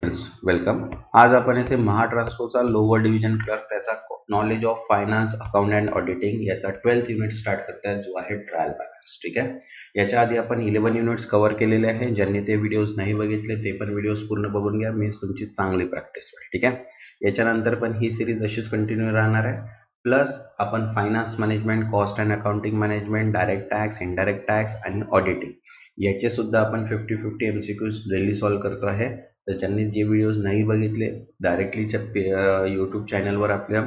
Welcome. आज आपण इथे महाट्रान्सकोचा लोअर डिव्हिजन क्लर्क त्याचा knowledge of finance account and auditing याचा 12th युनिट स्टार्ट करतायत जो आहे ट्रायल बॅलन्स. ठीक आहे. याच्या आधी आपण 11 युनिट्स कव्हर केलेले आहे. ज्यांनी ते व्हिडिओज नाही बघितले ते पण व्हिडिओज पूर्ण बघून घ्या. मीन्स तुमची चांगली प्रॅक्टिस होईल. ठीक आहे. याच्यानंतर पण ही सिरीज अशीच कंटिन्यू राहणार आहे. प्लस आपण finance management, cost and accounting management, direct tax, indirect tax आणि ऑडिटिंग याचे सुद्धा आपण 50-50 MCQs डेली सॉल्व करतो आहे. तर ज्यांनी जे व्हिडिओज नाही बघितले डायरेक्टलीच्या यूट्यूब चॅनलवर आपल्या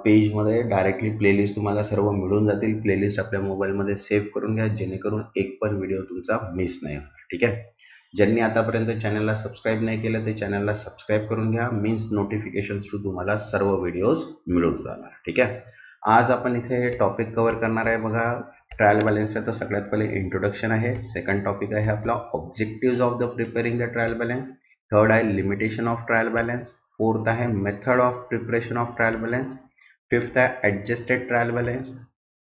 पेजमध्ये डायरेक्टली प्लेलिस्ट तुम्हाला सर्व मिळून जातील. प्लेलिस्ट आपल्या मोबाईलमध्ये सेव्ह करून घ्या जेणेकरून एक पण व्हिडिओ तुमचा मिस नाही होणार. ठीक आहे. ज्यांनी आतापर्यंत चॅनलला सबस्क्राईब नाही केलं ते चॅनलला सबस्क्राईब करून घ्या. मीन्स नोटिफिकेशन थ्रू तुम्हाला सर्व व्हिडिओज मिळून जाणार. ठीक आहे. आज आपण इथे हे टॉपिक कव्हर करणार आहे. बघा, ट्रायल बॅलन्सचं तर सगळ्यात पहिले इंट्रोडक्शन आहे. सेकंड टॉपिक आहे आपला objective of the preparing the trial balance. Third आहे limitation of trial balance. Fourth आहे method of preparation of trial balance. Fifth आहे adjusted trial balance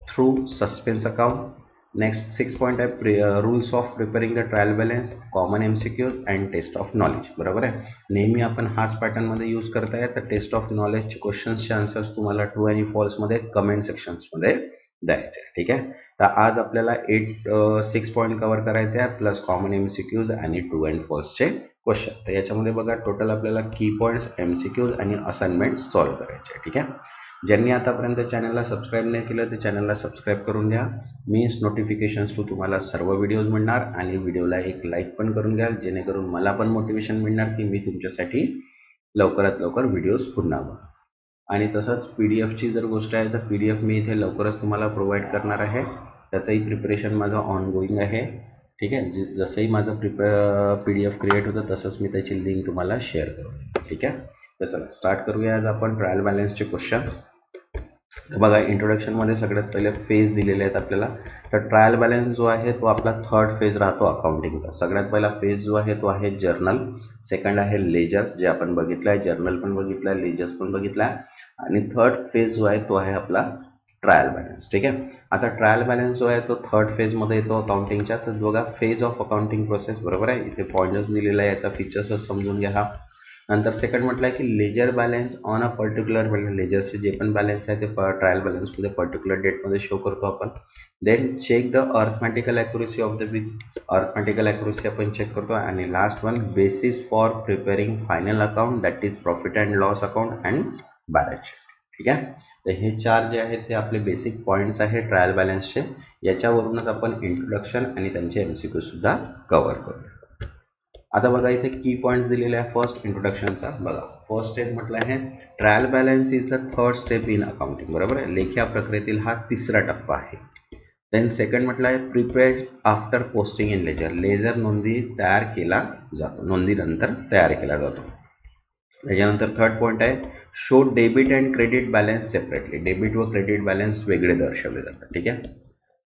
through suspense account. Next 6 point आहे rules of preparing the trial balance, common MCQs and test of knowledge. बरोबर आहे. नेहमी आपण हाच पॅटर्नमध्ये use करताय. तर टेस्ट ऑफ नॉलेजचे क्वेश्चन्सचे आन्सर्स तुम्हाला ट्रू आणि फॉल्समध्ये कमेंट सेक्शन्समध्ये द्यायचे. ठीक आहे. तर आज आपल्याला 6 पॉईंट कव्हर करायचे आहे प्लस कॉमन MCQs आणि ट्रू अँड फॉल्सचे क्वेश्चन. तर याच्यामध्ये बघा टोटल आपल्याला की पॉईंट्स, MCQs आणि असाइनमेंट सॉल्व करायचे. ठीक आहे. ज्यांनी आतापर्यंत चॅनलला सबस्क्राईब नाही केलं ते चॅनलला सबस्क्राईब करून घ्या. मीन्स नोटिफिकेशन्स थ्रू तुम्हाला सर्व व्हिडिओज मिळणार आणि व्हिडिओला एक लाईक पण करून घ्या जेणेकरून मला पण मोटिवेशन मिळणार की मी तुमच्यासाठी लवकरात लवकर व्हिडिओज पुन्हा बघ. आणि तसंच PDF ची जर गोष्ट आहे तर PDF मी इथे लवकरच तुम्हाला प्रोव्हाइड करणार आहे. त्याचंही प्रिपरेशन माझं ऑनगोईंग आहे. ठीक आहे. जसंही माझं PDF क्रिएट होतं तसंच मी त्याची लिंक तुम्हाला शेअर करू. ठीक आहे. तर चला स्टार्ट करूया आज आपण ट्रायल बॅलन्सचे क्वेश्चन. तर बघा इंट्रोडक्शनमध्ये सगळ्यात पहिले फेज दिलेले आहेत आपल्याला. तर ट्रायल बॅलन्स जो आहे तो आपला थर्ड फेज राहतो अकाउंटिंगचा. सगळ्यात पहिला फेज जो आहे तो आहे जर्नल. सेकंड आहे लेजर्स जे आपण बघितलं आहे. जर्नल पण बघितलं आहे, लेजर्स पण बघितला आहे. आणि थर्ड फेज जो आहे तो आहे आपला ट्रायल बॅलन्स. ठीक आहे. आता ट्रायल बॅलन्स जो आहे तो थर्ड फेजमध्ये येतो अकाउंटिंगच्या. तर बघा फेज ऑफ अकाउंटिंग प्रोसेस. बरोबर आहे. इथे पॉईंटर्स दिलेला आहे, याचा फीचर्सच समजून घ्या. हा नंतर सेकंड म्हटलं आहे की ledger balance on a particular लेजरचे जे पण बॅलन्स आहे ते ट्रायल बॅलन्समध्ये पर्टिक्युलर डेटमध्ये शो करतो आपण. Then check the arithmetical accuracy of the week. Arithmetical accuracy आपण चेक करतो. आणि last one basis for preparing final account that is profit and loss account and balance sheet. ठीक आहे. तर हे 4 जे आहेत ते आपले बेसिक पॉईंट्स आहे ट्रायल बॅलन्सचे. याच्यावरूनच आपण इंट्रोडक्शन आणि त्यांचे MCQ सुद्धा कव्हर करू. आता बघा इथे की पॉईंट्स दिलेले आहे फर्स्ट इंट्रोडक्शनचा. बघा फर्स्ट स्टेप म्हटलं आहे trial balance is the third step in accounting. बरोबर आहे. लेख्या प्रक्रियेतील हा तिसरा टप्पा आहे. देन सेकंड म्हटलं आहे prepare after posting in ledger. Ledger नोंदी तयार केला जातो, नोंदीनंतर तयार केला जातो. त्याच्यानंतर थर्ड पॉईंट आहे show debit and credit balance separately. Debit व क्रेडिट बॅलन्स वेगळे दर्शवले जातात. ठीक आहे.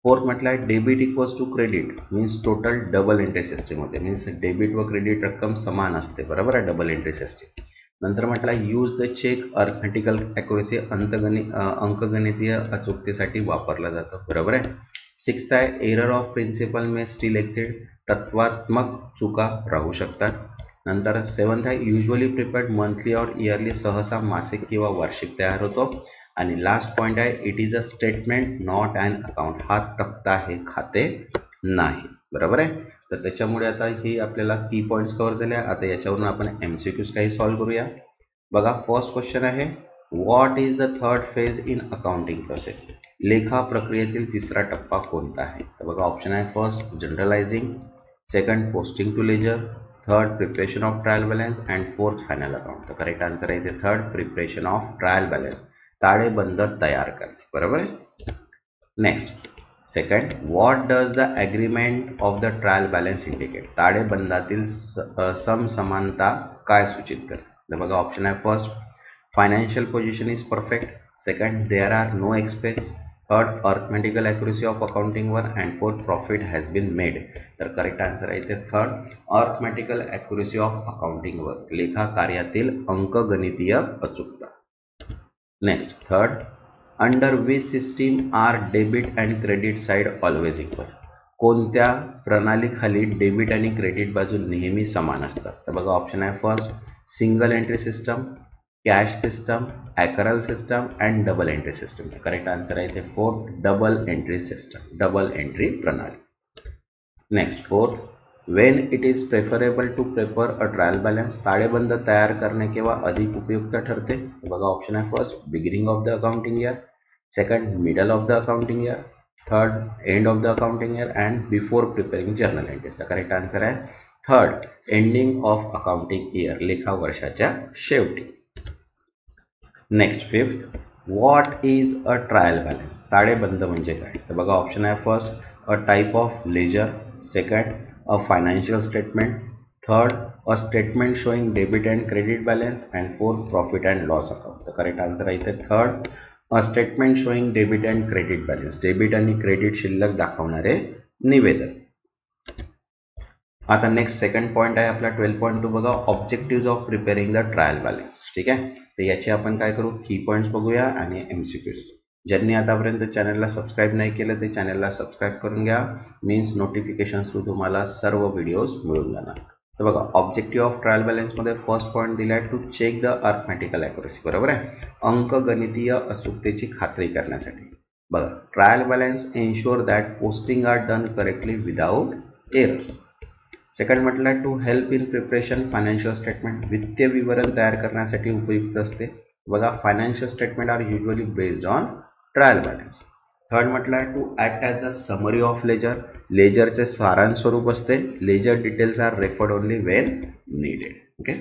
फोर्थ म्हटलं आहे debit equals to credit means total double entry system होते. मीन्स डेबिट व क्रेडिट रक्कम समान असते. बरोबर आहे. Double entry system. नंतर म्हटलं आहे use the check arithmetical accuracy. अंकगणितीय अचूकतेसाठी वापरला जातो. बरोबर आहे. सिक्स्थ आहे error of principle may still exist. तत्वात्मक चुका राहू शकतात. नंतर सेवन्थ आहे युजली प्रिपेअर्ड मंथली और इयरली. सहसा मासिक किंवा वार्षिक तयार होतो. आणि लास्ट पॉईंट आहे it is a statement not and account. हा तक्ता हे खाते नाही. बरोबर आहे. तर त्याच्यामुळे आता ही आपल्याला की पॉईंट्स कव्हर झाले. आता याच्यावरून आपण MCQs काही सॉल्व करूया. बघा फर्स्ट क्वेश्चन आहे what is the third phase in accounting process. लेखा प्रक्रियेतील तिसरा टप्पा कोणता आहे. तर बघा ऑप्शन आहे first journalizing, second posting to ledger, third preparation of trial balance and fourth final account. तर करेक्ट आन्सर आहे इथे third preparation of trial balance. ताळेबंद तयार करणे. बरोबर आहे. Next second what does the agreement of the trial balance indicate. ताळेबंदातील समसमानता काय सूचित करते. तर बघा ऑप्शन आहे first financial position is perfect, second there are no expense, third arithmetical accuracy of अकाउंटिंगवर and fourth profit has been made. तर करेक्ट आन्सर आहे इथे थर्ड अर्थमॅटिकल ॲक्युरेसी ऑफ अकाउंटिंगवर. लेखा कार्यातील अंकगणितीय अचूकता. Next third under which system are debit and credit side always equal. कोणत्या प्रणालीखाली डेबिट आणि क्रेडिट बाजू नेहमी समान असतात? तर बघा ऑप्शन आहे first single entry system, cash system, accrual system and double entry system. Correct answer आहे इथे fourth double entry system, double entry प्रणाली. Next fourth, when it is preferable to prefer a trial balance, ताळेबंद तयार करणे केव्हा अधिक उपयुक्त ठरते? बघा ऑप्शन आहे first beginning of the accounting year, second middle of the accounting year, third end of the accounting year and before preparing journal entries. The correct answer आहे third ending of accounting year, लेखा वर्षाच्या शेवटी. Next fifth, what is a trial balance, ताळेबंद म्हणजे काय? तर बघा option आहे first a type of ledger, second a financial statement, third a statement showing debit and credit balance, and fourth profit and loss account. The correct answer आहे इथे third a statement showing debit and credit balance, debit आणि credit शिल्लक दाखवणारे निवेदन. आता next second point आहे आपला 12.2. बघा objective of preparing the trial balance. ठीक आहे, तर याचे आपण काय करू, की पॉइंट्स बघूया आणि MCQs. ज्यांनी आतापर्यंत चॅनलला सबस्क्राईब नाही केलं ते चॅनलला सबस्क्राईब करून घ्या, मीन्स नोटिफिकेशन थ्रू तुम्हाला सर्व व्हिडिओज मिळून जाणार. तर बघा ऑब्जेक्टिव्ह ऑफ ट्रायल बॅलन्समध्ये फर्स्ट पॉईंट दिला आहे to check the arithmetical accuracy. बरोबर आहे, अंकगणितीय अचूकतेची खात्री करण्यासाठी. बघा trial balance ensure that posting are done correctly without errors. Second म्हटलं to help in preparation financial statement, वित्तीय विवरण तयार करण्यासाठी उपयुक्त असते. बघा financial statement are usually based on trial balance. Third म्हटलं to act as a summary of ledger, लेजरचे सारांश स्वरूप असते. Ledger details are referred only when needed. Okay,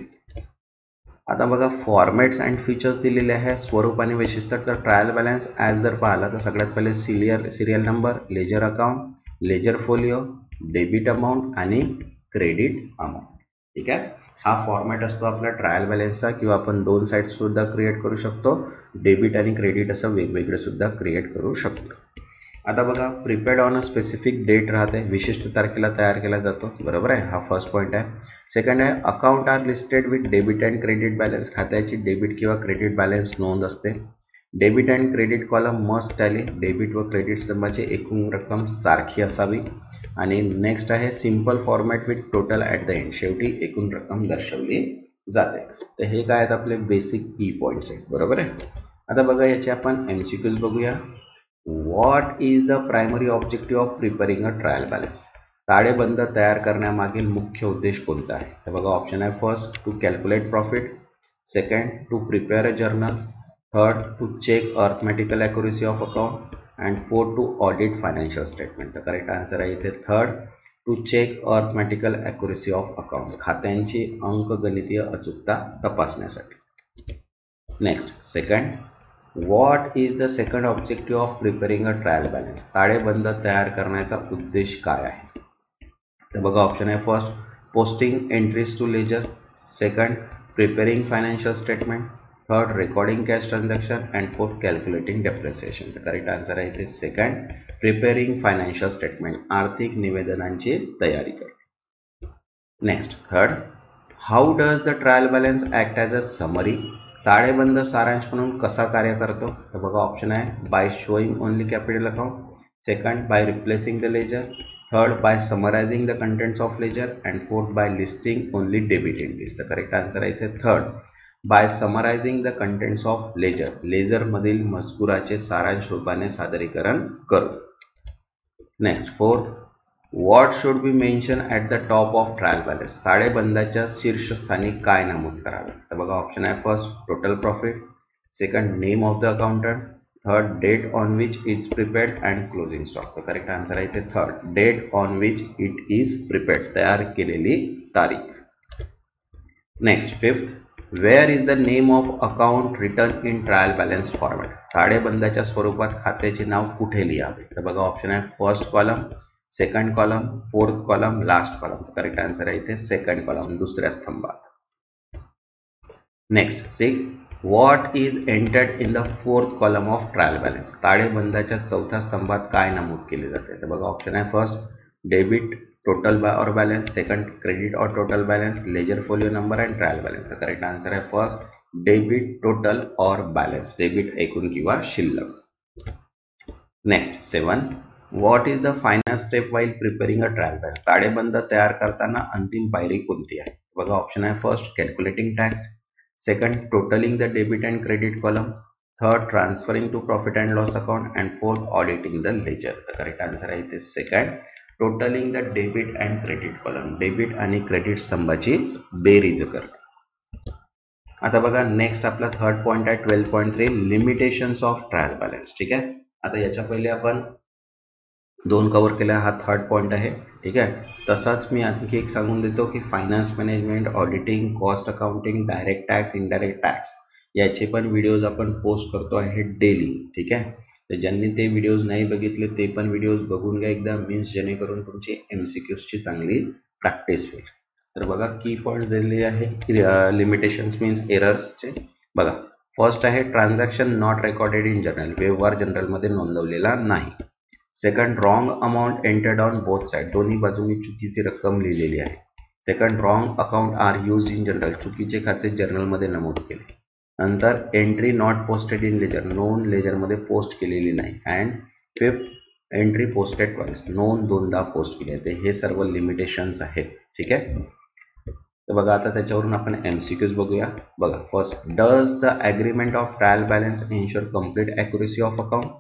आता बघा फॉर्मॅट्स अँड फीचर्स दिलेले आहे, स्वरूप आणि वैशिष्ट्य. तर ट्रायल बॅलन्स ॲज जर पाहिला तर सगळ्यात पहिले serial number, ledger account, ledger folio, debit amount आणि क्रेडिट अमाऊंट. ठीक आहे, हा फॉर्मॅट असतो आपला ट्रायल बॅलन्सचा, किंवा आपण दोन साईड सुद्धा क्रिएट करू शकतो, डेबिट आणि क्रेडिट असं वेगवेगळे सुद्धा क्रिएट करू शकतो. आता बघा prepared on a specific date राहते, विशिष्ट तारखेला तयार केला जातो. बरोबर आहे, हा फर्स्ट पॉईंट आहे. सेकंड आहे account are listed with debit and credit balance, खात्याची डेबिट किंवा क्रेडिट बॅलन्स नोंद असते. Debit and credit column must tally, debit व क्रेडिट स्तंभाची एकूण रक्कम सारखी असावी. आणि नेक्स्ट आहे simple format with total at the end, शेवटी एकूण रक्कम दर्शवली जाते. तर हे काय आहेत आपले बेसिक की पॉईंट्स आहेत. बरोबर आहे, आता बघा याचे आपण MCQs बघूया. What is the primary objective of preparing a trial balance, ताळेबंद तयार करण्यामागील मुख्य उद्देश कोणता आहे? तर बघा ऑप्शन आहे first to calculate profit, second to prepare a journal, third to check arithmetical accuracy of account and fourth to audit financial statement. तर करेक्ट आन्सर आहे इथे third to check arithmetical accuracy of account, खात्यांची अंकगणितीय अचूकता तपासण्यासाठी. Next second, what is the second objective of preparing a trial balance, ताळेबंद तयार करण्याचा उद्देश काय आहे? तर बघा ऑप्शन आहे first posting entries to ledger, second preparing financial statement, third recording cash transaction and fourth calculating depreciation. तर करेक्ट आन्सर आहे इथे सेकंड प्रिपेरिंग फायनान्शियल स्टेटमेंट, आर्थिक निवेदनांची तयारी करणे. Next third, how does the trial balance act as a summary, ताळेबंद सारांश म्हणून कसा कार्य करतो? तर बघा ऑप्शन आहे by showing only capital account, second by replacing the ledger, third by summarizing the contents of ledger and fourth by listing only debit entries. तर करेक्ट आन्सर आहे इथे third by summarizing the contents of ledger, लेजरमधील मजकुराचे सारांश रूपाने सादरीकरण करू. Next fourth, what should be mention at the top of trial balance, ताळेबंदाच्या शीर्षस्थानी काय नमूद करावे? तर बघा ऑप्शन आहे first total profit, second name of the accountant, third date on which is prepared and closing stock. तर करेक्ट आन्सर आहे इथे third date on which it is prepared, तयार केलेली तारीख. Next fifth, where is the name of account return in trial balance format, ताळेबंदाच्या स्वरूपात खात्याचे नाव कुठे लिहावे? तर बघा ऑप्शन आहे first column, second column, fourth column, last column. Correct answer आहे इथे सेकंड कॉलम, दुसऱ्या स्तंभात. Next six, what is entered in the fourth column of trial balance, ताळेबंदाच्या चौथ्या स्तंभात काय नमूद केले जाते? तर बघा ऑप्शन आहे फर्स्ट डेबिट टोटल और बैलेंस, सेकंड क्रेडिट और total balance, ledger folio number and trial balance. तर करेक्ट आन्सर आहे फर्स्ट डेबिट टोटल और बैलेंस, डेबिट एकूण किंवा शिल्लक. Next 7, what is the final step while preparing a trial balance? ताळेबंद तयार करताना अंतिम पायरी कोणती आहे? बघा ऑप्शन आहे first calculating tax, second totaling the debit and credit column, third transferring to profit and loss account and fourth auditing the ledger. The correct answer आहे इथे second totaling the debit and credit column. Debit आणि credit स्तंभाची बेरीज करणे. आता बघा next आपला third point आहे 12.3 लिमिटेशन्स ऑफ ट्रायल बॅलन्स. ठीक आहे, आता याच्या पहिले आपण दोन कव्हर केल्या, हा थर्ड पॉईंट आहे. ठीक आहे, तसाच मी आणखी एक सांगून देतो की finance management, auditing, cost accounting, direct tax, indirect tax याचे पण व्हिडिओज आपण पोस्ट करतो आहे डेली. ठीक आहे, तर ज्यांनी ते व्हिडिओज नाही बघितले ते पण व्हिडिओज बघून घ्या एकदा, मीन्स जेणेकरून तुमची MCQची चांगली प्रॅक्टिस होईल. तर बघा की पॉईंट दिलेले आहे लिमिटेशन्स मीन्स एरर्सचे. बघा फर्स्ट आहे transaction not recorded in journal, व्यवहार जनरलमध्ये नोंदवलेला नाही. Second wrong amount entered on both side, दोन्ही बाजूंनी चुकीची रक्कम लिहिलेली आहे. Second wrong account are use in general, चुकीचे खाते जर्नलमध्ये नमूद केले. नंतर entry not posted in ledger, नोंद लेजरमध्ये पोस्ट केलेली नाही. And fifth entry posted twice, नोंद दोनदा पोस्ट केली आहे. हे सर्व लिमिटेशन्स आहेत. ठीक आहे, तर बघा आता त्याच्यावरून आपण MCQs बघूया. बघा first, does the agreement of trial balance insure complete accuracy of account?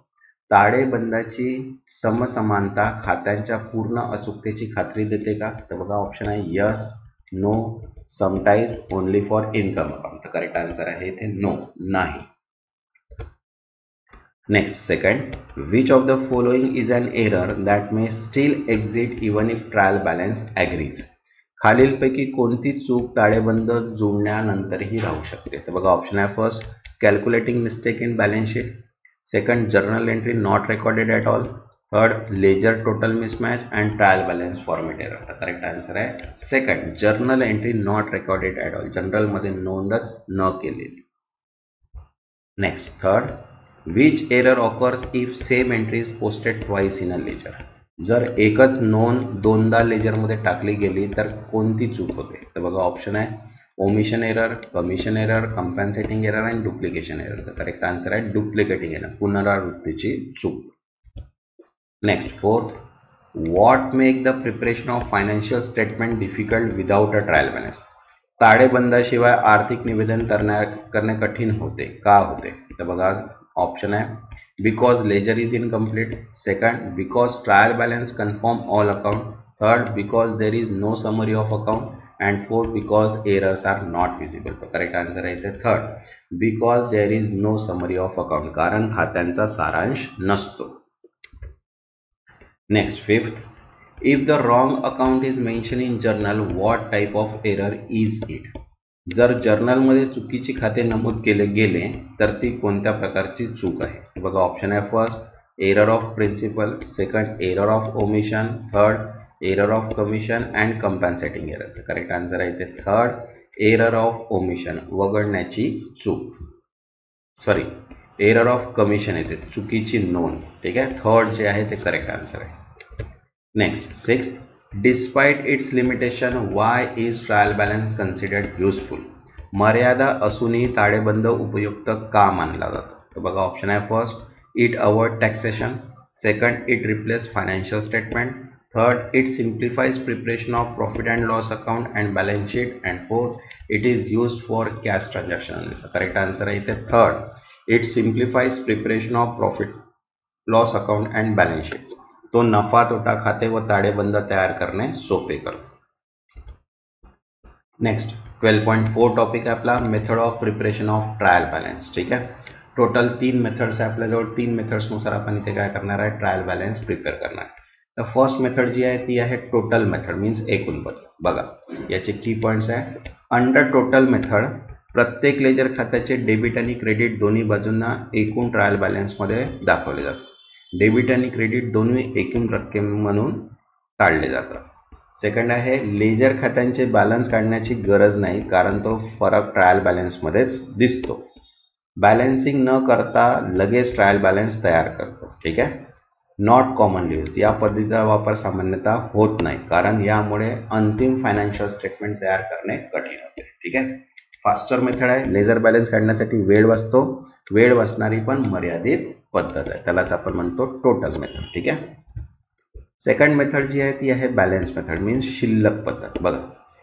ताळेबंदाची समसमानता खात्यांच्या पूर्ण अचूकतेची खात्री देते का? तर बघा ऑप्शन आहे yes, no, sometimes, only for income account. तर करेक्ट आन्सर आहे इथे नो, नाही. Next second, which of the following is an error that may still exist even if trial balance agrees? खालीलपैकी कोणती चूक ताळेबंद जोडण्यानंतरही राहू शकते? तर बघा ऑप्शन आहे first calculating mistake in balance sheet, second journal entry not recorded at all, third ledger total mismatch and trial balance format error. तर करेक्ट आन्सर आहे second journal entry not recorded at all, जनरलमध्ये नोंदच न केलेली. Next third, which error occurs if same entry is posted twice in a ledger? जर एकच नोंद दोनदा लेजरमध्ये टाकली गेली तर कोणती चूक होते? तर बघा ऑप्शन आहे omission error, commission error, compensating error and duplication error. तर करेक्ट आन्सर आहे डुप्लिकेटिंग एरर, पुनरावृत्तीची चूक. Next fourth, what make the preparation of financial statement difficult without a trial balance? ताळेबंदाशिवाय आर्थिक निवेदन करणे कठीण होते, का होते? तर बघा ऑप्शन आहे because ledger is incomplete, second because trial balance confirm all account, third because there is no summary of account and fourth because errors are not visible. तर करेक्ट आन्सर आहे इथे third because there is no summary of account, कारण खात्यांचा सारांश नसतो. Next fifth, if the wrong account is mention in journal what type of error is it? जर जर्नलमध्ये चुकीची खाते नमूद केले गेले तर ती कोणत्या प्रकारची चूक आहे? बघा ऑप्शन आहे first error of principle, second error of omission, third error of commission and compensating error. तर करेक्ट आन्सर आहे इथे थर्ड एरर ऑफ ओमिशन, वगळण्याची चूक, सॉरी एरर ऑफ कमिशन येते चुकीची नोंद. ठीक आहे, थर्ड जे आहे ते करेक्ट आन्सर आहे. Next sixth, despite it's limitation Y is trial balance considered useful? मर्यादा असूनही ताळेबंद उपयुक्त का मानला जातो? तर बघा ऑप्शन आहे first it avoid taxation, second it replace financial statement, third it simplifies preparation of profit and loss account and balance sheet and fourth it is used for cash transaction. Correct answer आहे इथे third it simplifies preparation of profit loss account and balance sheet. तो नफा तोटा खाते व ताळेबंद तयार करणे सोपे करतो. नेक्स्ट 12.4 टॉपिक आहे आपला method of preparation of trial balance. ठीक आहे, टोटल 3 मेथड्स आहे आपल्याजवळ. 3 मेथड्सनुसार आपण इथे काय करणार आहे ट्रायल बॅलन्स प्रिपेअर करणार आहे. तर फर्स्ट मेथड जी आहे ती आहे टोटल मेथड मीन्स एकूण बदल. बघा याचे की पॉईंट्स आहे. अंडर टोटल मेथड प्रत्येक लेजर खात्याचे डेबिट आणि क्रेडिट दोन्ही बाजूंना एकूण ट्रायल बॅलन्समध्ये दाखवले जातात. डेबिट आणि क्रेडिट दोन्ही एकूण रक्कम म्हणून काढले जातात. सेकंड आहे लेजर खात्यांचे बॅलन्स काढण्याची गरज नाही कारण तो फरक ट्रायल बॅलन्समध्येच दिसतो. बॅलन्सिंग न करता लगेच ट्रायल बॅलन्स तयार करतो. ठीक आहे, नॉट कॉमनली यूज, या पद्धतीचा वापर सामान्यतः होत नाही कारण यामुळे अंतिम फायनान्शियल स्टेटमेंट तयार करणे कठीण होते. ठीक आहे, फास्टर मेथड आहे. लेजर बॅलन्स काढण्यासाठी वेळ वाचतो, वेळ वाचणारी पण मर्यादित पद्धत आहे, त्यालाच आपण म्हणतो टोटल मेथड. ठीक आहे, सेकंड मेथड जी आहे ती आहे बॅलन्स मेथड, मीन्स शिल्लक पद्धत. बघा,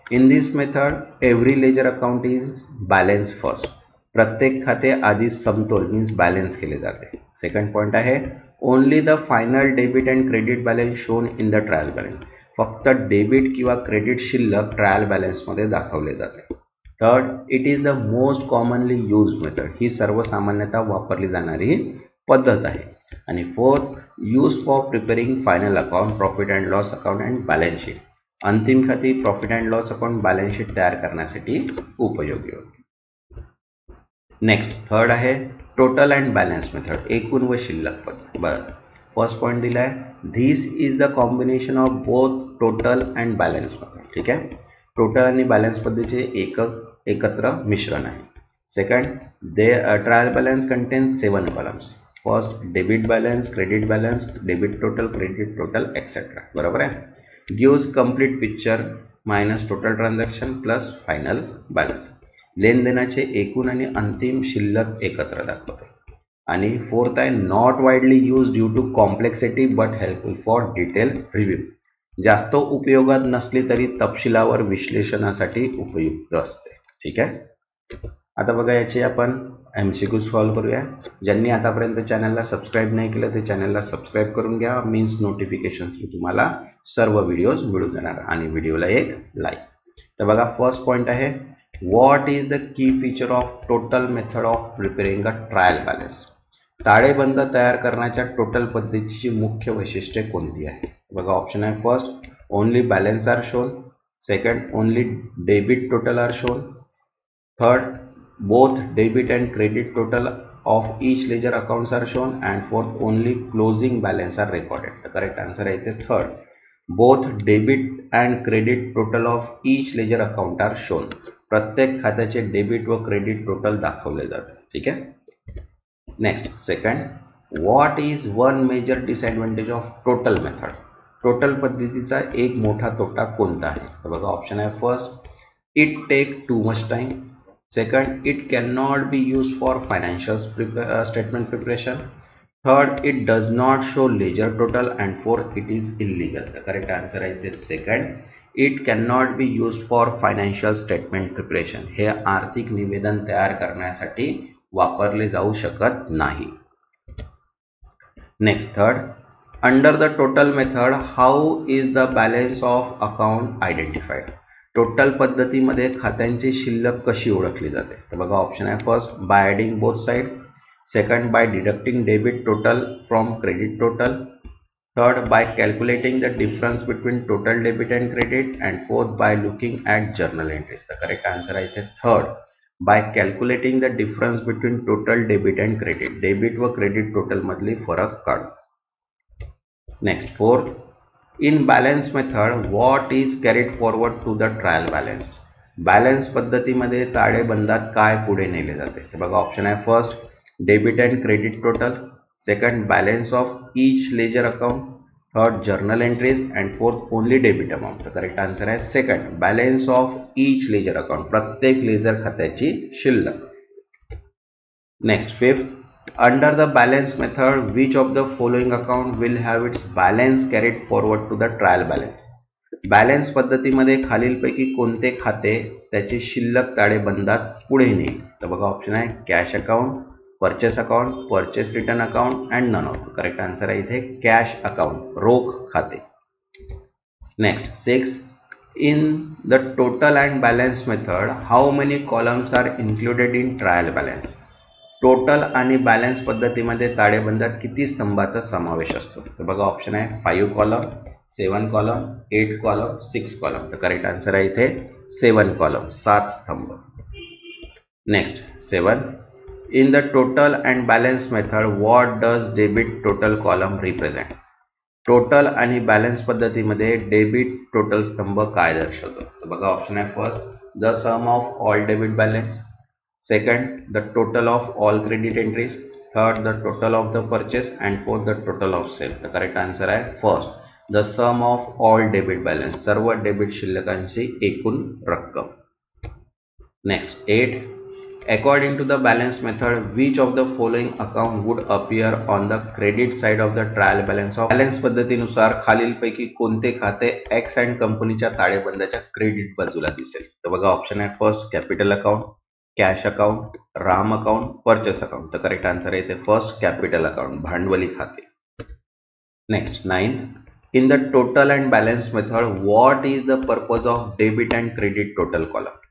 in this method every ledger account is balance first. प्रत्येक खाते आधी समतोल मीन्स बॅलन्स केले जाते. सेकंड पॉईंट आहे only the final debit and credit balance shown in the trial balance. फक्त डेबिट किंवा क्रेडिट शिल्लक ट्रायल बॅलन्समध्ये दाखवले जाते. Third, it is the most commonly use method. ही सर्वसामान्यतः वापरली जाणारी पद्धत आहे. आणि fourth, use for preparing final account, profit and loss account and balance sheet. अंतिम खाती, profit and loss account, balance sheet तयार करण्यासाठी उपयोगी होते. नेक्स्ट थर्ड आहे टोटल अँड बॅलन्स मेथड, एकूण व शिल्लक पद्धत. बरं, फर्स्ट पॉईंट दिला आहे this is the combination of both total and balance method. ठीक आहे, टोटल आणि बॅलन्स पद्धतीचे एकत्र मिश्रण आहे. Second, trial balance contains 7 columns. First debit balance, credit balance, debit total, credit total etcetera. बरोबर आहे. Gives complete picture minus total transaction plus final balance. लेनदेनाचे एकूण आणि अंतिम शिल्लक एकत्र दाखवते. आणि फोर्थ आहे not widely use due to complexity but helpful for detail review. जास्त उपयोगात नसली तरी तपशिलावर विश्लेषणासाठी उपयुक्त असते. ठीक आहे, आता बघा याचे आपण MCQ सॉल्व करूया. ज्यांनी आतापर्यंत चॅनलला सबस्क्राईब नाही केलं ते चॅनलला सबस्क्राईब करून घ्या, मीन्स नोटिफिकेशन तुम्हाला सर्व व्हिडिओज मिळून जाणार. आणि व्हिडिओला एक लाईक. तर बघा फर्स्ट पॉईंट आहे व्हॉट इज द की feature of total method of preparing a trial balance. ताळेबंद तयार करण्याच्या टोटल पद्धतीची मुख्य वैशिष्ट्ये कोणती आहे. बघा ऑप्शन आहे first only balance are shown, second only debit total are shown, third both debit and credit total of each ledger accounts are shown, and fourth only closing balance are recorded. तर correct answer आहे इथे third, both debit and credit total of each ledger account are shown. प्रत्येक खात्याचे debit व credit total दाखवले जाते. ठीक आहे. Next second, what is one major disadvantage of total method. Total पद्धतीचा एक मोठा तोटा कोणता आहे. तर बघा ऑप्शन आहे first it take too much time, second it can not be use for financial statement preparation, third it does not show ledger total, and fourth it is illegal. तर करेक्ट आन्सर आहे ते second, it can not be use for financial statement preparation. हे आर्थिक निवेदन तयार करण्यासाठी वापरले जाऊ शकत नाही. Next third, under the total method how is the balance of account identified. Total पद्धतीमध्ये खात्यांची शिल्लक कशी ओळखली जाते. तर बघा ऑप्शन आहे first by adding both side, second by deducting debit total from credit total, third by calculating the difference between total debit and credit, and fourth by looking at journal entries. The correct answer is third, by calculating the difference between total debit and credit. Debit व credit total मधली फरक काढू. Next fourth, in balance method what is carried forward to the trial balance. Balance पद्धतीमध्ये ताळेबंदात काय पुढे नेले जाते. तर बघा ऑप्शन आहे first debit and credit total, second balance of each ledger account, third journal entries, and fourth only debit amount. तर करेक्ट आन्सर आहे second balance of each ledger account, प्रत्येक लेजर खात्याची शिल्लक. Next fifth, under the balance method which of the following account will have its balance carried forward to the trial balance. Balance पद्धतीमध्ये खालीलपैकी कोणते खाते त्याची शिल्लक ताळेबंदात पुढे नेईल. तर बघा ऑप्शन आहे cash account, purchase account, purchase return account, and none of. Correct answer आहे इथे कॅश अकाउंट, रोख खाते. Next six, in the total and balance method how many columns are included in trial balance. Total आणि balance पद्धतीमध्ये ताळेबंदात किती स्तंभाचा समावेश असतो. तर बघा ऑप्शन आहे 5 कॉलम, 7 कॉलम, 8 कॉलम, 6 कॉलम. तर करेक्ट आन्सर आहे इथे 7 कॉलम, 7 स्तंभ. Next seventh, in the total and balance method what does debit total column represent. Total आणि बॅलन्स पद्धतीमध्ये डेबिट टोटल स्तंभ काय दर्शवतो. तर बघा ऑप्शन आहे first the sum of all debit balance, second the total of all credit entries, third the total of the purchase, and fourth the total of sale. तर correct answer आहे first the sum of all debit balance, सर्व debit शिल्लकांची एकूण रक्कम. Next 8, According to the balance method, which of the following account would appear on the credit side of the trial balance of balance पद्धतीनुसार खालीलपैकी कोणते खाते x and कंपनीच्या ताळेबंदाच्या क्रेडिट बाजूला दिसेल? तर बघा ऑप्शन आहे first capital account, cash account, Ram account, purchase account. तर करेक्ट आन्सर आहे इथे फर्स्ट कॅपिटल अकाउंट, भांडवली खाते. Next 9th, in the total and balance method, what is the purpose of debit and credit total column?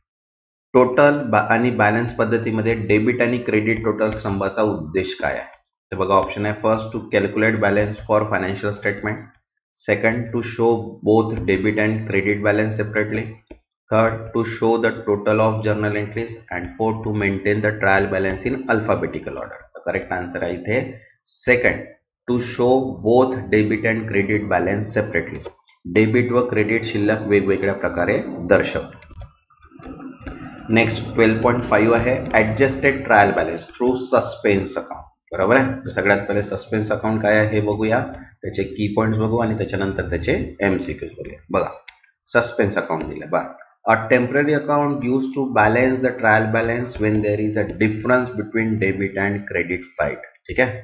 Total आणि balance पद्धतीमध्ये debit आणि credit total स्तंभाचा उद्देश काय आहे? तर बघा ऑप्शन आहे first to calculate balance for financial statement, second to show both debit and credit balance separately, third to show the total of journal entries, and fourth to maintain the trial balance in alphabetical order. तर correct answer आहे इथे second, to show both debit and credit balance separately. Debit व credit शिल्लक वेगवेगळ्या प्रकारे दर्शवतो. Next 12.5 आहे adjusted trial balance through suspense account. बरोबर आहे. तर सगळ्यात पहिले सस्पेन्स अकाउंट काय आहे हे बघूया, त्याचे की पॉइंट्स बघू आणि त्याच्यानंतर त्याचे एमसीक्यूज बघूया. बघा सस्पेन्स अकाउंट दिलं बा, a temporary account use to balance the trial balance when there is a difference between debit and credit side. ठीक आहे.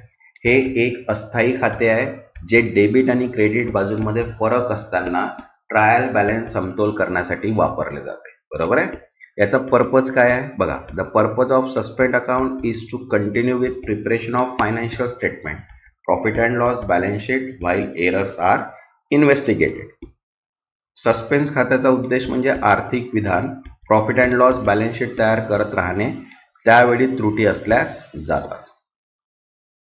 हे एक अस्थायी खाते आहे जे डेबिट आणि क्रेडिट बाजूंमध्ये फरक असताना ट्रायल बॅलन्स समतोल करण्यासाठी वापरले जाते. बरोबर आहे. याचा पर्पज काय आहे बघा, the purpose of suspend account is to continue with preparation of financial statement, profit and loss, balance sheet while errors are investigated. Suspense खात्याचा उद्देश म्हणजे आर्थिक विधान, profit and loss, balance sheet तयार करत राहणे, त्यावेळी त्रुटी असल्यास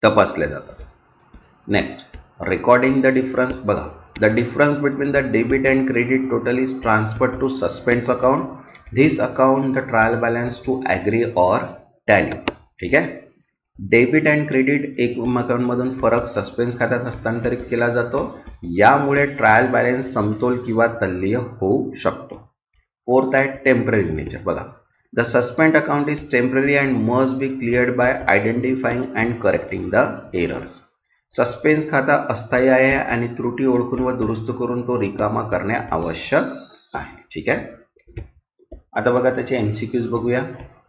तपासले जातात. Next recording the difference. बघा, the difference between the debit and credit total is transferred to suspense account. This account the trial balance to agree or tally. ठीक आहे. डेबिट अँड क्रेडिट एकमेकांमधून फरक सस्पेन्स खात्यात हस्तांतरित केला जातो. यामुळे ट्रायल बॅलन्स समतोल किंवा तल्लीय होऊ शकतो. फोर्थ आहे टेम्पररी नेचर. बघा, the suspense account is temporary and must be cleared by identifying and correcting the errors. Suspense खाता अस्थायी आहे आणि त्रुटी ओळखून व दुरुस्त करून तो रिकामा करणे आवश्यक आहे. ठीक आहे. आता बघा त्याचे एमसीक्यूज बघूया.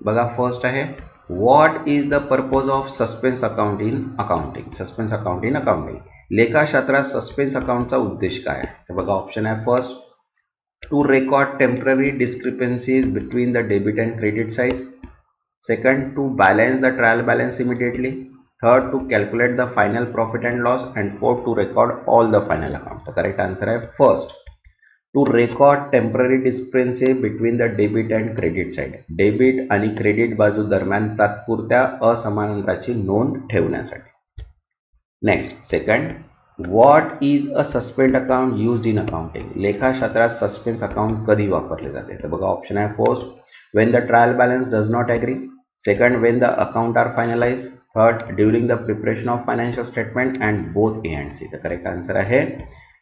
बघा फर्स्ट आहे what is the purpose of suspense account in accounting. Suspense account in accounting, लेखाशास्त्रात सस्पेन्स अकाउंटचा उद्देश काय आहे? तर बघा ऑप्शन आहे first to record temporary discrepancies between the debit and credit side, second to balance the trial balance immediately, third to calculate the final profit and loss, and fourth to record all the final account. तर correct answer आहे first, to record temporary discrepancy between the debit and credit side. Debit आणि credit बाजू दरम्यान तात्पुरत्या असमानताची नोंद ठेवण्यासाठी. Next second, what is a suspend account used in accounting. लेखाशास्त्रात सस्पेन्स अकाउंट कधी वापरले जाते? तर बघा ऑप्शन आहे first when the trial balance does not agree, second when the account are finalize, third during the preparation of financial statement, and both A and C. तर correct answer आहे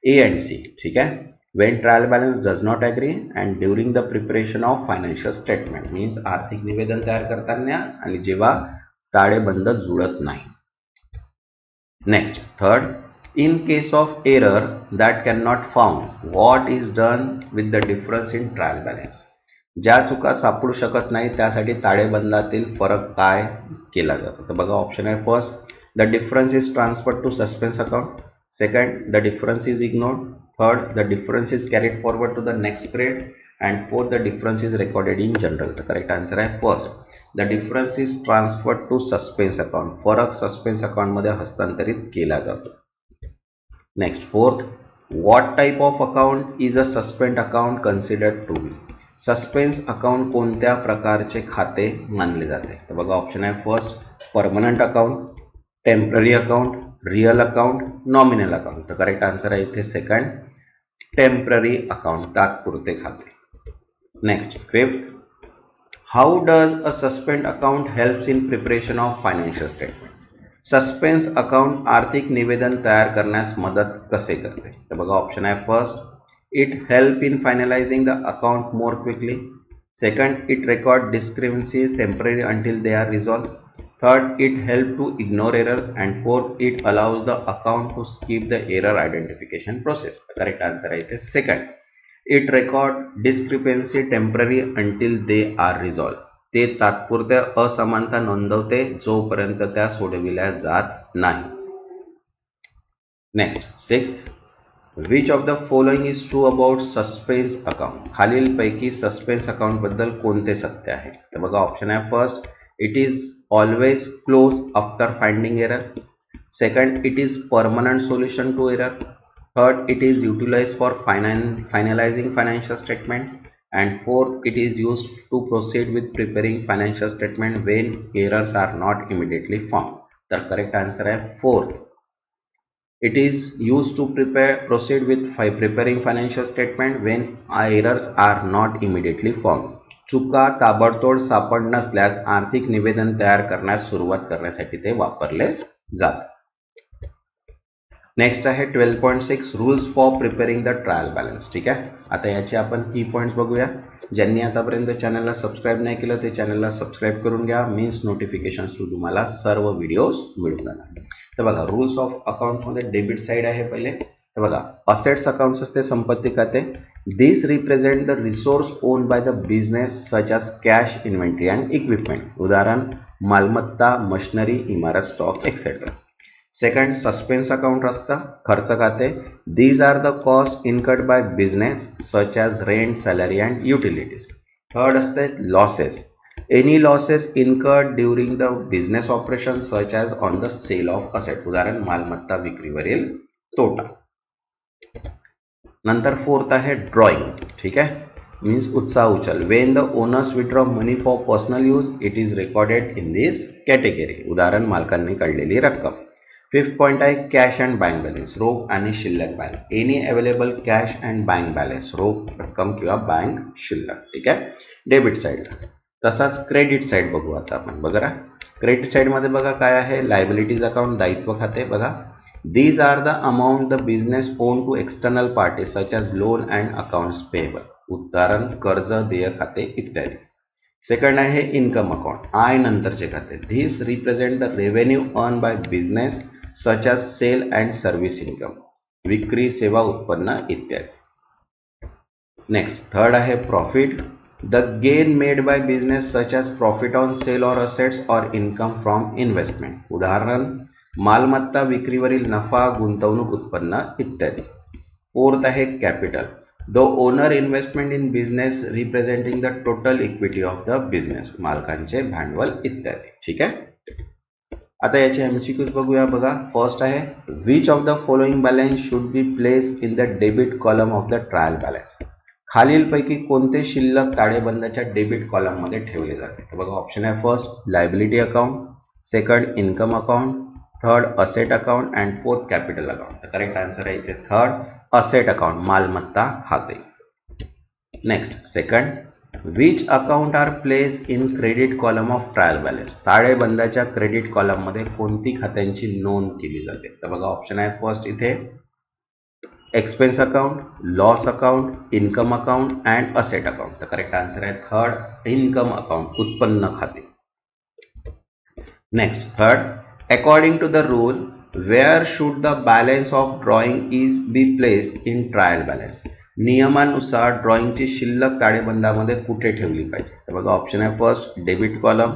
A and C. ठीक आहे. when trial balance does not agree and during the preparation of financial statement means आर्थिक निवेदन तयार करताना आणि जेव्हा ताळेबंद जुळत नाही. Next third, in case of error that cannot found what is done with the difference in trial balance. ज्या चुका सापडू शकत नाही त्यासाठी ताळेबंदातील फरक काय केला जातो? तर बघा ऑप्शन आहे first the difference is transferred to suspense account, second the difference is ignored, third the difference is carried forward to the next grade, and fourth the difference is recorded in journal. The correct answer आहे first the difference is transferred to suspense account. फरक suspense account मध्ये हस्तांतरित केला जातो. Next fourth, what type of account is a suspend account considered to be. Suspense account कोणत्या प्रकारचे खाते मानले जाते? तर बघा ऑप्शन आहे first permanent account, temporary account, real account, nominal account. तर करेक्ट आन्सर आहे इथे सेकंड टेम्पररी अकाउंट, तात्पुरते खाते. Next fifth, how does a suspend account helps in preparation of financial statement. Suspense account आर्थिक निवेदन तयार करण्यास मदत कसे करते? तर बघा ऑप्शन आहे first it help in finalizing the account more quickly, second it record discrepancy temporary until they are resolve, third it help to ignore errors, and fourth it allows the account to skip the error identification process. The correct answer is second, it record discrepancy temporary until they are resolved. ते तात्पुरत्या असमानता नोंदवते जोपर्यंत त्या सोडविल्या जात नाही. Next 6th, which of the following is true about suspense account. खालीलपैकी suspense account बद्दल कोणते सत्य आहे. तर बघा ऑप्शन आहे first, it is always close after finding error. Second, it is permanent solution to error. Third, it is utilized for finalizing financial statement. And fourth, it is used to proceed with preparing financial statement when errors are not immediately found. The correct answer is fourth. It is used to proceed with preparing financial statement when errors are not immediately found. चुका ताबडतोड सापड नसल्यास आर्थिक निवेदन तयार करण्यास सुरुवात करण्यासाठी ते वापरले जातात. नेक्स्ट आहे 12.6 rules for preparing the trial balance. ठीक आहे, आता याचे आपण की पॉईंट्स बघूया. ज्यांनी आतापर्यंत चॅनलला सबस्क्राईब नाही केलं ते चॅनलला सबस्क्राईब करून घ्या. मीन्स नोटिफिकेशन थ्रू तुम्हाला सर्व व्हिडिओज मिळून जाणार. तर बघा रूल्स ऑफ अकाउंटमध्ये डेबिट साईड आहे पहिले. तर बघा असेट्स अकाउंट्स असते संपत्ती खाते. This represent the resource own by the business such as cash, inventory and equipment. उदाहरण मालमत्ता, मशिनरी, इमारत, stock etcetera. Second suspense account असतं खर्च खाते. These are the cost incurred by business such as rent, salary and utilities. Third असते losses. Any losses incurred during the business operation such as on the sale of asset. उदाहरण मालमत्ता विक्रीवरील तोटा. नंतर fourth आहे ड्रॉइंग. ठीक आहे, means उत्साह उचल. Wien the owners withdraw money for personal use it is recorded in this category. उदाहरण मालकांनी काढलेली रक्कम. फिफ्थ पॉइंट आहे कॅश अँड बँक बॅलन्स, रोख आणि शिल्लक balance. Any available cash and bank balance, रोख रक्कम किंवा बँक शिल्लक. ठीक आहे, डेबिट साईड. तसाच क्रेडिट साईड बघू आता आपण. बघा क्रेडिट साईडमध्ये बघा काय आहे. लायबिलिटीज अकाउंट, दायित्व खाते. बघा these are the amount the business owe to external party such as loan and accounts payable. उदाहरण कर्ज, देय खाते इत्यादी. सेकंड आहे इन्कम अकाउंट, आय नंतरचे खाते. This represent the revenue earn by business such as sale and service income, विक्री, सेवा, उत्पन्न इत्यादी. नेक्स्ट थर्ड आहे profit. The gain made by business such as profit on sale or assets or income from investment. उदाहरण मालमत्ता विक्रीवरील नफा, गुंतवणूक, उत्पन्न इत्यादी. फोर्थ आहे capital. The owner investment in business representing the total equity of the business, मालकांचे भांडवल इत्यादी. ठीक आहे, आता याचे एमसीक्यूज बघूया. बघा फर्स्ट आहे which of the following balance should be place in the debit column of the trial balance. खालीलपैकी कोणते शिल्लक ताळेबंदाच्या डेबिट कॉलममध्ये ठेवले जाते. तर बघा ऑप्शन आहे first liability account, second income account, third asset account and fourth capital account. तर करेक्ट आन्सर आहे इथे थर्ड असेट अकाउंट, मालमत्ता खाते. Next second, which account are place in credit column of trial balance. ताळेबंदाच्या credit कॉलममध्ये कोणती खात्यांची नोंद केली जाते. तर बघा ऑप्शन आहे फर्स्ट इथे expense account, loss account, income account and asset account. तर करेक्ट आन्सर आहे थर्ड इन्कम अकाउंट, उत्पन्न खाते. Next third, according to the rule where should the balance of drawing is be place in trial balance. नियमानुसार ड्रॉइंगची शिल्लक ताळेबंदामध्ये कुठे ठेवली पाहिजे. तर बघा ऑप्शन आहे first debit column,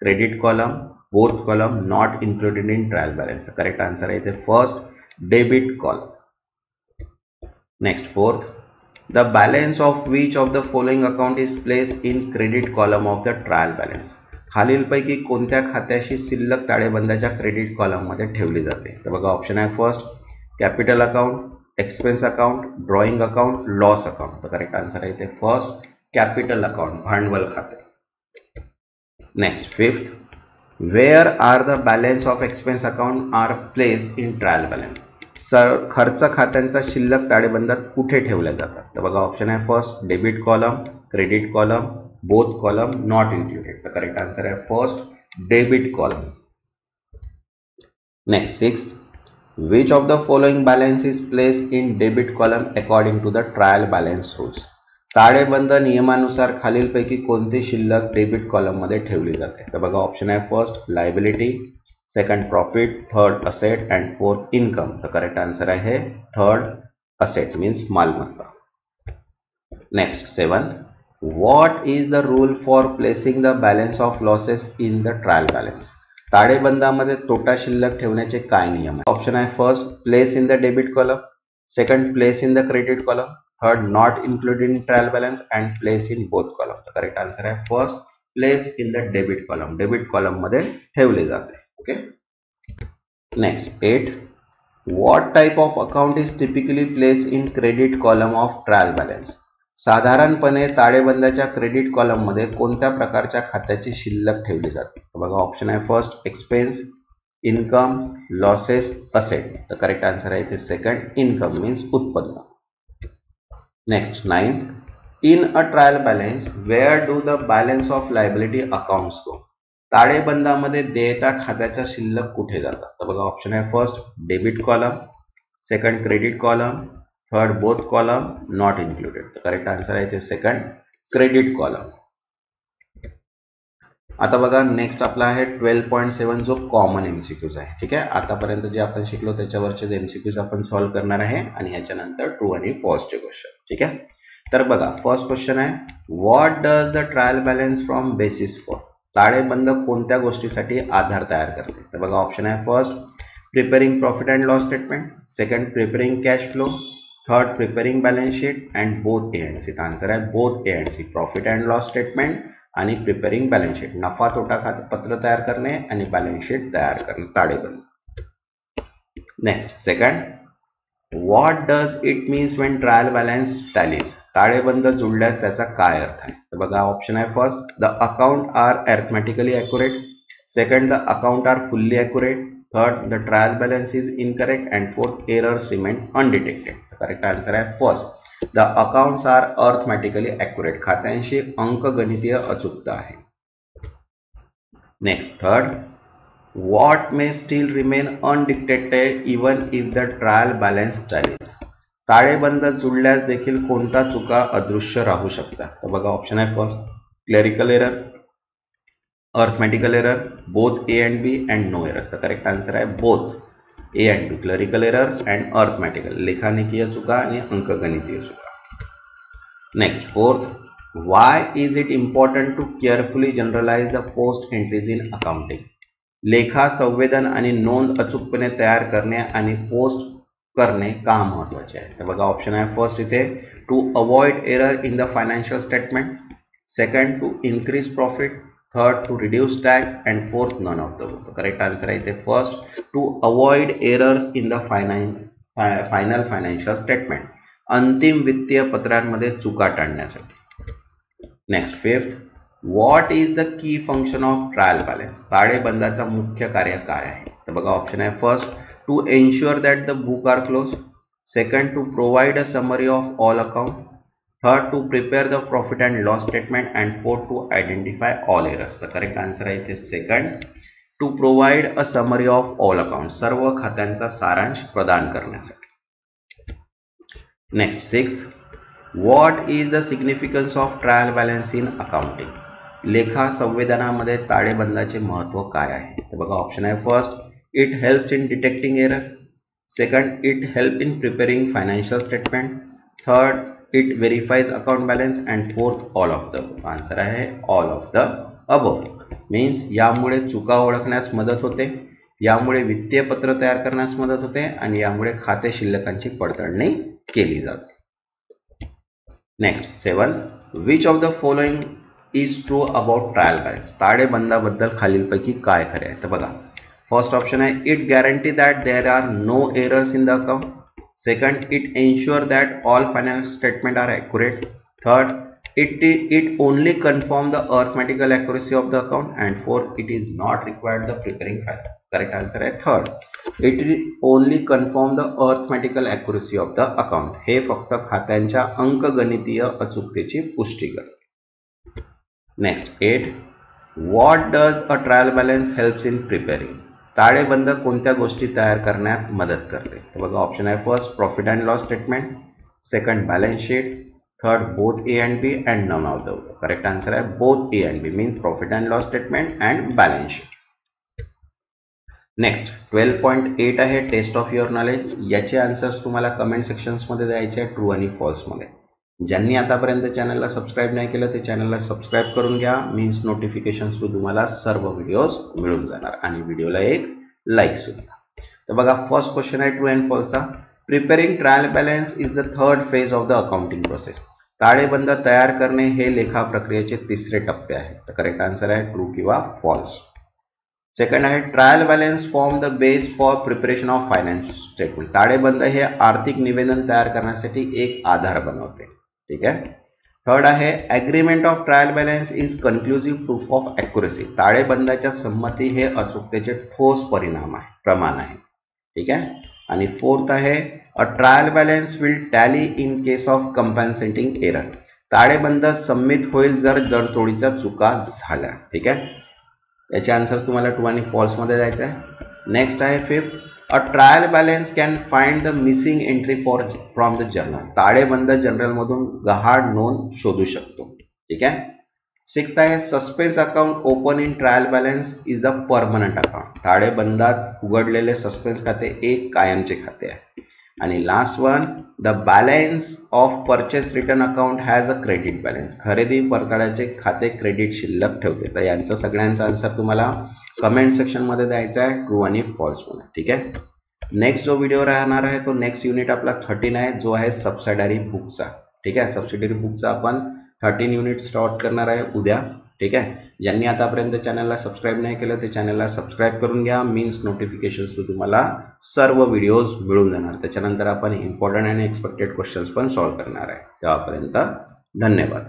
credit column, both column, not included in trial balance. तर करेक्ट आन्सर आहे इथे first debit column. Next fourth, the balance of which of the following account is place in credit column of the trial balance. खालीलपैकी कोणत्या खात्याशी शिल्लक ताळेबंदाच्या credit कॉलममध्ये ठेवली जाते. तर बघा ऑप्शन आहे first capital account, expense account, drawing account, loss account. तर करेक्ट आन्सर आहे इथे फर्स्ट कॅपिटल अकाउंट, भांडवल खाते. Next fifth, where are the balance of expense account are place in trial balance. खर्च खात्यांचा शिल्लक ताळेबंदात कुठे ठेवल्या जातात. तर बघा ऑप्शन आहे first debit column, credit column, both column, not included. तर करेक्ट आन्सर आहे first debit column. Next sixth, which of the following balance is placed in debit column according to the trial balance rules. ताळेबंद नियमानुसार खालीलपैकी कोणती शिल्लक debit column मध्ये ठेवली जाते. तर बघा ऑप्शन आहे first liability, second profit, third asset and fourth income. तर करेक्ट आन्सर आहे थर्ड असेट मीन्स मालमत्ता. Next seventh, what is the rule for placing the balance of losses in the trial balance? ताळेबंदामध्ये तोटा शिल्लक ठेवण्याचे काय नियम आहे? ऑप्शन आहे first, place in the debit column, second, place in the credit column, third, not included in trial balance and place in both column. Correct answer आहे first, place in the debit column. Debit column मध्ये ठेवले जाते. Okay. Next 8, what type of account is typically place in credit column of trial balance? साधारणपणे ताळेबंदाच्या credit column मध्ये कोणत्या प्रकारच्या खात्याची शिल्लक ठेवली जाते? तर बघा ऑप्शन आहे first, expense, income, losses, asset. तर करेक्ट आन्सर आहे ते सेकंड, इन्कम मीन्स उत्पन्न. Next 9, in a trial balance where do the balance of liability accounts go? ताळेबंदामध्ये देयता खात्याच्या शिल्लक कुठे जातात? तर बघा ऑप्शन आहे first, debit column, second, credit column, third, both column, not included. तर करेक्ट आन्सर आहे ते सेकंड, क्रेडिट कॉलम. आता बघा नेक्स्ट आपला आहे 12.7 जो कॉमन एमसीक्यूज आहे. ठीक आहे. आतापर्यंत जे आपण शिकलो त्याच्यावरचे एमसीक्यूज आपण सॉल्व्ह करणार आहे आणि ह्याच्यानंतर ट्रू आणि फॉल्सचे क्वेश्चन. ठीक आहे. तर बघा फर्स्ट क्वेश्चन आहे, what does the trial balance from basis for? ताळेबंद कोणत्या गोष्टीसाठी आधार तयार करते? तर बघा ऑप्शन आहे first, preparing profit and loss statement, second, preparing cash flow, third, preparing balance sheet and both A and C. Answer आहे both A and C, profit and loss statement आणि प्रिपेरिंग बॅलन्स शीट. नफा तोटा खातेपत्र तयार करणे आणि balance sheet तयार करणे, ताळेबंद. Next second, what does it means when trial balance tallies? ताळेबंद जुळल्यास त्याचा काय अर्थ आहे? तर बघा ऑप्शन आहे first, the account are arithmetically accurate, second, the account are fully accurate, third, the trial balance is incorrect and fourth, errors remain undetected. Correct answer आहे first, the accounts are arithmetically accurate, खात्यांशी अंकगणितीय अचूकता आहे. Next third, what may still remain undetected even if the trial balance tallies? ताळेबंद जुळल्यास देखील कोणता चुका अदृश्य राहू शकतात? तर बघा ऑप्शन आहे first, clerical error, arithmetical error, both A and B and no errors. तर करेक्ट आन्सर आहे both A and B, clerical errors and arithmetical, लेखानिकीय चुका आणि अंकगणितीय चुका. Next fourth, why is it important to carefully generalize the post entries in accounting? लेखा संवेदन आणि नोंद अचूकपणे तयार करणे आणि पोस्ट करणे का महत्वाचे आहे? तर बघा ऑप्शन आहे फर्स्ट इथे, to avoid error in the financial statement, second, to increase profit, third, to reduce tax and fourth, none of the above. Correct answer आहे इथे first, to avoid errors in the final financial statement, अंतिम वित्तीय पत्रांमध्ये चुका टाळण्यासाठी. Next fifth, what is the key function of trial balance? ताळेबंदाचा मुख्य कार्य काय आहे? तर बघा ऑप्शन आहे first, to ensure that the book are close, second, to provide a summary of all account, third, to prepare the profit and loss statement and fourth, to identify all errors. तर correct answer आहे इथे second, to provide a summary of all account, सर्व खात्यांचा सारांश प्रदान करण्यासाठी. Next six, what is the significance of trial balance in accounting? लेखा संवेदनामध्ये ताळेबंदाचे महत्व काय आहे? तर बघा ऑप्शन आहे first, it helps in detecting error, second, it help in preparing financial statement, third, it verifies account balance and fourth, all of the above. Answer आहे all of the above. Means यामुळे चुका ओळखण्यास मदत होते, यामुळे वित्तीय पत्र तयार करण्यास मदत होते आणि यामुळे खाते शिल्लकांची पडताळणी केली जाते. Next seventh, which of the following is true about trial balance? ताळेबंदाबद्दल खालीलपैकी काय खरे आहे? तर बघा फर्स्ट ऑप्शन आहे, it guarantee that there are no errors in the account, second, it ensure that all finance statement are accurate, third, it only confirm the arithmetical accuracy of the account and fourth, it is not required the preparing file. Correct answer आहे third, it only confirm the arithmetical accuracy of the account. हे फक्त खात्यांच्या अंकगणितीय अचूकतेची पुष्टी करते. Next 8, what does a trial balance helps in preparing? ताळेबंद कोणत्या गोष्टी तयार करण्यात मदत करते? तर बघा ऑप्शन आहे first, profit and loss statement, second, balance sheet, third, both A and B and none of the above. Correct answer आहे both A and B, mean profit and loss statement and balance sheet. Next 12.8 आहे test of your knowledge. याचे answers तुम्हाला comment सेक्शन्समध्ये द्यायचे आहे, true आणि फॉल्समध्ये. ज्यांनी आतापर्यंत चॅनलला सबस्क्राईब नाही केलं ते चॅनलला सबस्क्राईब करून घ्या. मीन्स नोटिफिकेशन थ्रू तुम्हाला सर्व व्हिडिओज मिळून जाणार आणि व्हिडिओला एक लाईक सुद्धा. तर बघा, फर्स्ट क्वेश्चन आहे ट्रू अँड फॉल्सचा. Preparing trial balance is the third phase of the accounting process. ताळेबंद तयार करणे हे लेखा प्रक्रियेचे तिसरे टप्पे आहे. तर करेक्ट आन्सर आहे ट्रू किंवा फॉल्स. सेकंड आहे trial balance form the base for preparation of finance statement. ताळेबंद हे आर्थिक निवेदन तयार करण्यासाठी एक आधार बनवते. ठीक आहे. थर्ड आहे agreement of trial balance is conclusive proof of accuracy. ताळेबंदाच्या संमती हे अचूकतेचे ठोस प्रमाण आहे. ठीक आहे. आणि फोर्थ आहे a trial balance will tally in case of compensating error. ताळेबंद संमित होईल जर जडतोडीच्या चुका झाल्या. ठीक आहे. याचे आन्सर तुम्हाला ट्रू आणि फॉल्समध्ये द्यायचं आहे. नेक्स्ट आहे fifth a trial balance can find the missing entry from the journal. ताळेबंद जर्नलमधून गहाळ नोंद शोधू शकतो. ठीक आहे. सिक्स्थ आहे suspense account open in trial balance is the permanent account. ताळेबंदात उघडलेले सस्पेन्स खाते एक कायमचे खाते आहे. आणि last one the balance of purchase return account has a credit balance. खरेदी परताळ्याचे खाते क्रेडिट शिल्लक ठेवते. तर यांचं सगळ्यांचा आन्सर तुम्हाला कमेंट सेक्शनमध्ये द्यायचा आहे ट्रू आणि फॉल्समध्ये. ठीक आहे. नेक्स्ट जो व्हिडिओ राहणार आहे तो नेक्स्ट युनिट आपला 13 आहे जो आहे सबसिडरी बुकचा. ठीक आहे. सबसिडरी बुकचा आपण 13 युनिट स्टार्ट करणार आहे उद्या. ठीक आहे. ज्यांनी आतापर्यंत चॅनलला सबस्क्राईब नाही केलं ते चॅनलला सबस्क्राईब करून घ्या. मीन्स नोटिफिकेशन्स तुम्हाला सर्व व्हिडिओज मिळून जाणार. त्याच्यानंतर आपण इम्पॉर्टंट आणि एक्सपेक्टेड क्वेश्चन्स पण सॉल्व्ह करणार आहे. तेव्हापर्यंत धन्यवाद.